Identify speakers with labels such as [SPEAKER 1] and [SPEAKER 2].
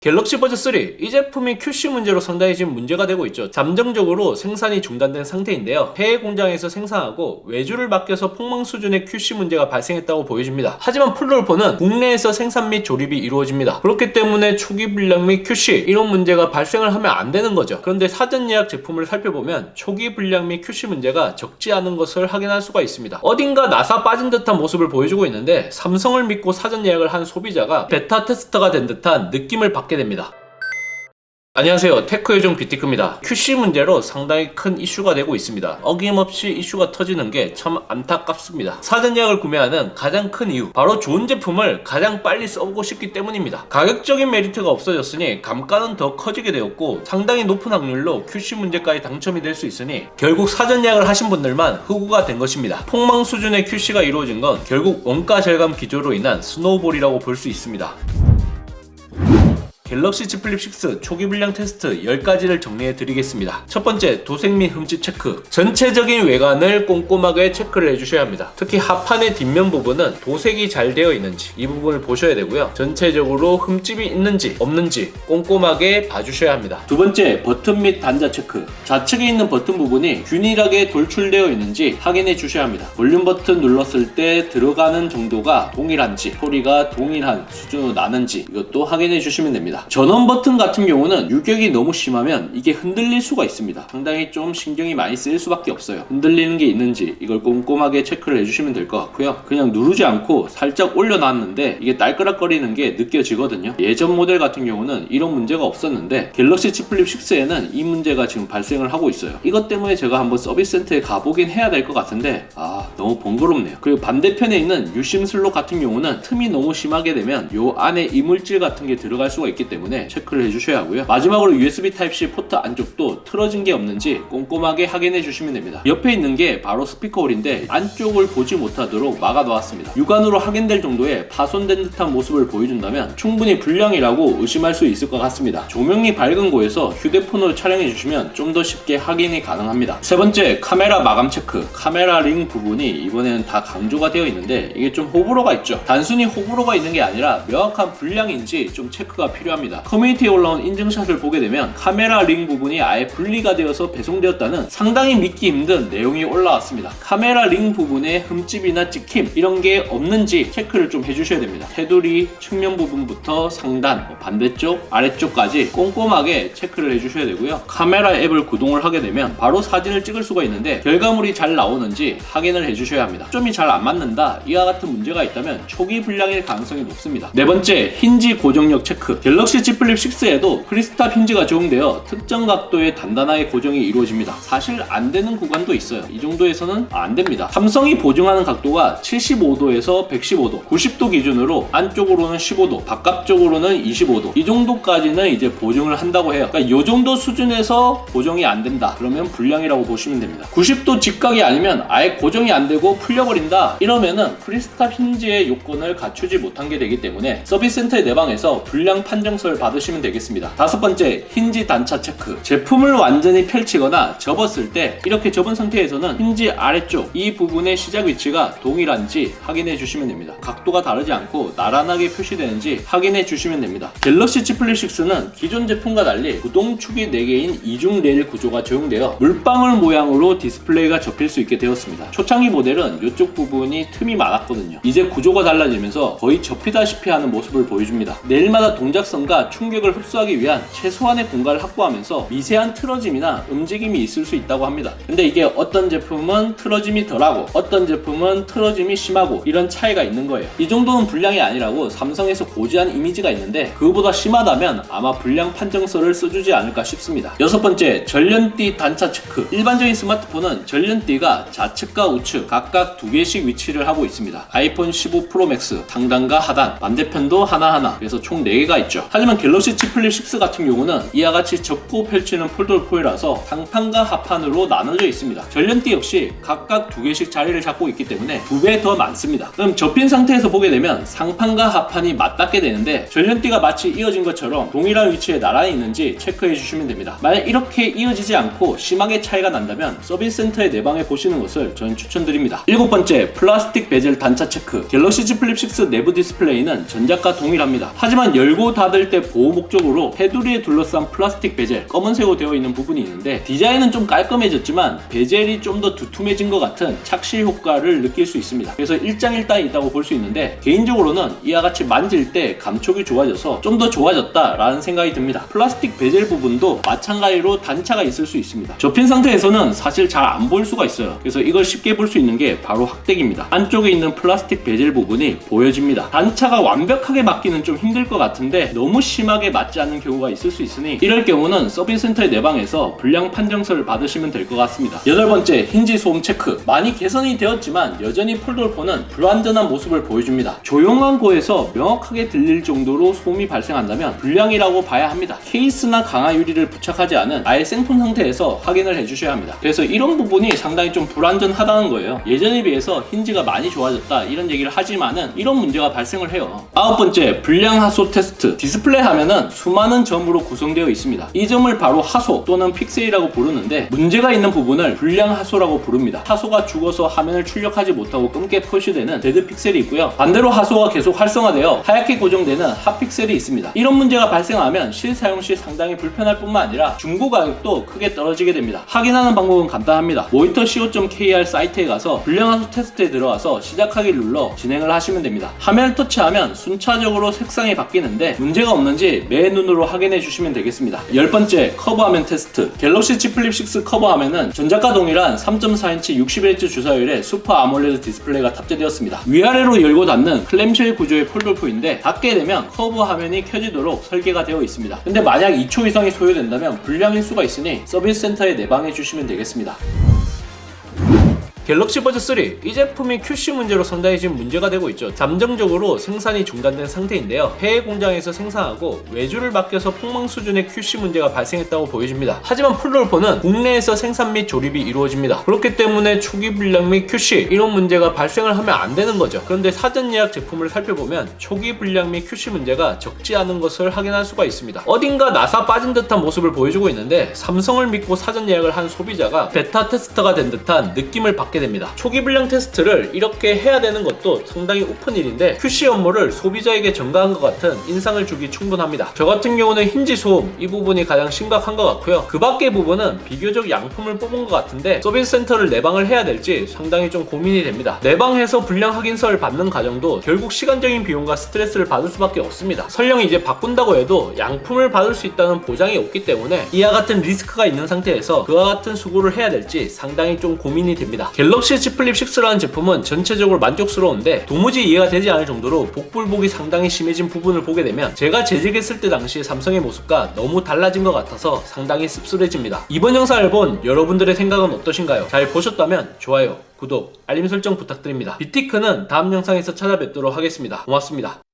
[SPEAKER 1] 갤럭시 버즈 3, 이 제품이 QC 문제로 상당히 지금 문제가 되고 있죠. 잠정적으로 생산이 중단된 상태인데요. 해외 공장에서 생산하고 외주를 맡겨서 폭망 수준의 QC 문제가 발생했다고 보여집니다. 하지만 플루르포는 국내에서 생산 및 조립이 이루어집니다. 그렇기 때문에 초기 불량 및 QC 이런 문제가 발생을 하면 안 되는 거죠. 그런데 사전 예약 제품을 살펴보면 초기 불량 및 QC 문제가 적지 않은 것을 확인할 수가 있습니다. 어딘가 나사 빠진 듯한 모습을 보여주고 있는데 삼성을 믿고 사전 예약을 한 소비자가 베타 테스터가 된 듯한 느낌을 받게 됩니다. 안녕하세요, 테크요정 비티크입니다. QC 문제로 상당히 큰 이슈가 되고 있습니다. 어김없이 이슈가 터지는 게 참 안타깝습니다. 사전 예약을 구매하는 가장 큰 이유, 바로 좋은 제품을 가장 빨리 써보고 싶기 때문입니다. 가격적인 메리트가 없어졌으니 감가는 더 커지게 되었고 상당히 높은 확률로 QC 문제까지 당첨이 될 수 있으니 결국 사전 예약을 하신 분들만 흑우가 된 것입니다. 폭망 수준의 QC가 이루어진 건 결국 원가 절감 기조로 인한 스노우볼이라고 볼 수 있습니다. 갤럭시 Z 플립 6 초기 불량 테스트 10가지를 정리해 드리겠습니다. 첫 번째, 도색 및 흠집 체크. 전체적인 외관을 꼼꼼하게 체크를 해주셔야 합니다. 특히 하판의 뒷면 부분은 도색이 잘 되어 있는지 이 부분을 보셔야 되고요. 전체적으로 흠집이 있는지 없는지 꼼꼼하게 봐주셔야 합니다. 두 번째, 버튼 및 단자 체크. 좌측에 있는 버튼 부분이 균일하게 돌출되어 있는지 확인해 주셔야 합니다. 볼륨 버튼 눌렀을 때 들어가는 정도가 동일한지, 소리가 동일한 수준으로 나는지 이것도 확인해 주시면 됩니다. 전원 버튼 같은 경우는 유격이 너무 심하면 이게 흔들릴 수가 있습니다. 상당히 좀 신경이 많이 쓰일 수밖에 없어요. 흔들리는 게 있는지 이걸 꼼꼼하게 체크를 해주시면 될 것 같고요. 그냥 누르지 않고 살짝 올려놨는데 이게 딸그락거리는 게 느껴지거든요. 예전 모델 같은 경우는 이런 문제가 없었는데 갤럭시 Z 플립 6에는 이 문제가 지금 발생을 하고 있어요. 이것 때문에 제가 한번 서비스 센터에 가보긴 해야 될 것 같은데 너무 번거롭네요. 그리고 반대편에 있는 유심 슬롯 같은 경우는 틈이 너무 심하게 되면 요 안에 이물질 같은 게 들어갈 수가 있기 때문에 체크를 해주셔야 하고요. 마지막으로 USB Type-C 포트 안쪽도 틀어진 게 없는지 꼼꼼하게 확인해 주시면 됩니다. 옆에 있는 게 바로 스피커 홀인데 안쪽을 보지 못하도록 막아 놓았습니다. 육안으로 확인될 정도의 파손된 듯한 모습을 보여준다면 충분히 불량이라고 의심할 수 있을 것 같습니다. 조명이 밝은 곳에서 휴대폰으로 촬영해 주시면 좀 더 쉽게 확인이 가능합니다. 세 번째, 카메라 마감 체크. 카메라 링 부분이 이번에는 다 강조가 되어 있는데 이게 좀 호불호가 있죠. 단순히 호불호가 있는 게 아니라 명확한 불량인지 좀 체크가 필요합니다. 커뮤니티에 올라온 인증샷을 보게 되면 카메라 링 부분이 아예 분리가 되어서 배송되었다는 상당히 믿기 힘든 내용이 올라왔습니다. 카메라 링 부분에 흠집이나 찍힘 이런 게 없는지 체크를 좀 해주셔야 됩니다. 테두리 측면 부분부터 상단, 반대쪽, 아래쪽까지 꼼꼼하게 체크를 해주셔야 되고요. 카메라 앱을 구동을 하게 되면 바로 사진을 찍을 수가 있는데 결과물이 잘 나오는지 확인을 해주셔야 합니다. 점이 잘 안 맞는다, 이와 같은 문제가 있다면 초기 불량일 가능성이 높습니다. 네 번째, 힌지 고정력 체크. 갤럭시 Z 플립 6에도 크리스탑 힌지가 적용되어 특정 각도의 단단하게 고정이 이루어집니다. 사실 안 되는 구간도 있어요. 이 정도에서는 안 됩니다. 삼성이 보증하는 각도가 75도에서 115도, 90도 기준으로 안쪽으로는 15도, 바깥쪽으로는 25도, 이 정도까지는 이제 보증을 한다고 해요. 그러니까 이 정도 수준에서 고정이 안 된다, 그러면 불량이라고 보시면 됩니다. 90도 직각이 아니면 아예 고정이 안 되고 풀려버린다, 이러면은 크리스탑 힌지의 요건을 갖추지 못한 게 되기 때문에 서비스 센터의 내방에서 불량 판정서를 받으시면 되겠습니다. 다섯 번째, 힌지 단차 체크. 제품을 완전히 펼치거나 접었을 때 이렇게 접은 상태에서는 힌지 아래쪽 이 부분의 시작 위치가 동일한지 확인해 주시면 됩니다. 각도가 다르지 않고 나란하게 표시되는지 확인해 주시면 됩니다. 갤럭시 Z 플립 6는 기존 제품과 달리 구동축이 4개인 이중 레일 구조가 적용되어 물방울 모양으로 디스플레이가 접힐 수 있게 되었습니다. 초창기 모델은 이쪽 부분이 틈이 많았거든요. 이제 구조가 달라지면서 거의 접히다시피 하는 모습을 보여줍니다. 레일마다 동작성과 충격을 흡수하기 위한 최소한의 공간을 확보하면서 미세한 틀어짐이나 움직임이 있을 수 있다고 합니다. 근데 이게 어떤 제품은 틀어짐이 덜하고 어떤 제품은 틀어짐이 심하고 이런 차이가 있는 거예요. 이 정도는 불량이 아니라고 삼성에서 고지한 이미지가 있는데 그거보다 심하다면 아마 불량 판정서를 써주지 않을까 싶습니다. 여섯 번째, 전련띠 단차 체크. 일반적인 스마트폰은 전련띠가 좌측과 우측 각각 2개씩 위치를 하고 있습니다. 아이폰 15 프로 맥스 상단과 하단, 반대편도 하나하나, 그래서 총 4개가 있죠. 하지만 갤럭시 Z 플립 6 같은 경우는 이와 같이 접고 펼치는 폴더 코일이라서 상판과 하판으로 나눠져 있습니다. 전련띠 역시 각각 2개씩 자리를 잡고 있기 때문에 2배 더 많습니다. 그럼 접힌 상태에서 보게 되면 상판과 하판이 맞닿게 되는데 전련띠가 마치 이어진 것처럼 동일한 위치에 나란히 있는지 체크해 주시면 됩니다. 만약 이렇게 이어지지 않고 심하게 차이가 난다면 서비스 센터에 내방해 보시는 것을 저는 추천드립니다. 일곱 번째, 플라스틱 베젤 단차 체크. 갤럭시 Z 플립 6 내부 디스플레이는 전작과 동일합니다. 하지만 열고 닫을 닫을 때 보호 목적으로 테두리에 둘러싼 플라스틱 베젤, 검은색으로 되어 있는 부분이 있는데 디자인은 좀 깔끔해졌지만 베젤이 좀 더 두툼해진 것 같은 착실 효과를 느낄 수 있습니다. 그래서 일장일단이 있다고 볼 수 있는데 개인적으로는 이와 같이 만질 때 감촉이 좋아져서 좀 더 좋아졌다라는 생각이 듭니다. 플라스틱 베젤 부분도 마찬가지로 단차가 있을 수 있습니다. 접힌 상태에서는 사실 잘 안 보일 수가 있어요. 그래서 이걸 쉽게 볼 수 있는 게 바로 확대기입니다. 안쪽에 있는 플라스틱 베젤 부분이 보여집니다. 단차가 완벽하게 맞기는 좀 힘들 것 같은데 너무 심하게 맞지 않는 경우가 있을 수 있으니 이럴 경우는 서비스 센터의 내방에서 불량 판정서를 받으시면 될 것 같습니다. 8번째, 힌지 소음 체크. 많이 개선이 되었지만 여전히 폴돌폰은 불완전한 모습을 보여줍니다. 조용한 곳에서 명확하게 들릴 정도로 소음이 발생한다면 불량이라고 봐야 합니다. 케이스나 강화 유리를 부착하지 않은 아예 생폰 상태에서 확인을 해주셔야 합니다. 그래서 이런 부분이 상당히 좀 불완전하다는 거예요. 예전에 비해서 힌지가 많이 좋아졌다 이런 얘기를 하지만은 이런 문제가 발생을 해요. 9번째, 불량 하소 테스트. 디스플레이 화면은 수많은 점으로 구성되어 있습니다. 이 점을 바로 하소 또는 픽셀이라고 부르는데 문제가 있는 부분을 불량 하소라고 부릅니다. 하소가 죽어서 화면을 출력하지 못하고 검게 표시되는 데드 픽셀이 있고요. 반대로 하소가 계속 활성화되어 하얗게 고정되는 핫픽셀이 있습니다. 이런 문제가 발생하면 실사용 시 상당히 불편할 뿐만 아니라 중고 가격도 크게 떨어지게 됩니다. 확인하는 방법은 간단합니다. monitor.co.kr 사이트에 가서 불량 하소 테스트에 들어와서 시작하기를 눌러 진행을 하시면 됩니다. 화면을 터치하면 순차적으로 색상이 바뀌는데 문제가 없는지 맨눈으로 확인해 주시면 되겠습니다. 10번째, 커버 화면 테스트. 갤럭시 Z 플립 6 커버 화면은 전작과 동일한 3.4인치 61Hz 주사율의 슈퍼 아몰레드 디스플레이가 탑재되었습니다. 위아래로 열고 닫는 클램쉘 구조의 폴돌포인데 닫게 되면 커버 화면이 켜지도록 설계가 되어 있습니다. 근데 만약 2초 이상이 소요된다면 불량일 수가 있으니 서비스 센터에 내방해 주시면 되겠습니다. 갤럭시 버즈 3, 이 제품이 QC 문제로 상당히 지금 문제가 되고 있죠. 잠정적으로 생산이 중단된 상태인데요. 해외 공장에서 생산하고 외주를 맡겨서 폭망 수준의 QC 문제가 발생했다고 보여집니다. 하지만 폴돌폰은 국내에서 생산 및 조립이 이루어집니다. 그렇기 때문에 초기 불량 및 QC 이런 문제가 발생을 하면 안 되는 거죠. 그런데 사전 예약 제품을 살펴보면 초기 불량 및 QC 문제가 적지 않은 것을 확인할 수가 있습니다. 어딘가 나사 빠진 듯한 모습을 보여주고 있는데 삼성을 믿고 사전 예약을 한 소비자가 베타 테스터가 된 듯한 느낌을 받게 됩니다. 초기 불량 테스트를 이렇게 해야 되는 것도 상당히 우픈 일인데 QC 업무를 소비자에게 전가한 것 같은 인상을 주기 충분합니다. 저 같은 경우는 힌지 소음 이 부분이 가장 심각한 것 같고요. 그 밖의 부분은 비교적 양품을 뽑은 것 같은데 서비스 센터를 내방을 해야 될지 상당히 좀 고민이 됩니다. 내방해서 불량 확인서를 받는 과정도 결국 시간적인 비용과 스트레스를 받을 수밖에 없습니다. 설령 이제 바꾼다고 해도 양품을 받을 수 있다는 보장이 없기 때문에 이와 같은 리스크가 있는 상태에서 그와 같은 수고를 해야 될지 상당히 좀 고민이 됩니다. 갤럭시 Z 플립 6라는 제품은 전체적으로 만족스러운데 도무지 이해가 되지 않을 정도로 복불복이 상당히 심해진 부분을 보게 되면 제가 재직했을 때 당시 삼성의 모습과 너무 달라진 것 같아서 상당히 씁쓸해집니다. 이번 영상을 본 여러분들의 생각은 어떠신가요? 잘 보셨다면 좋아요, 구독, 알림 설정 부탁드립니다. 빅티크는 다음 영상에서 찾아뵙도록 하겠습니다. 고맙습니다.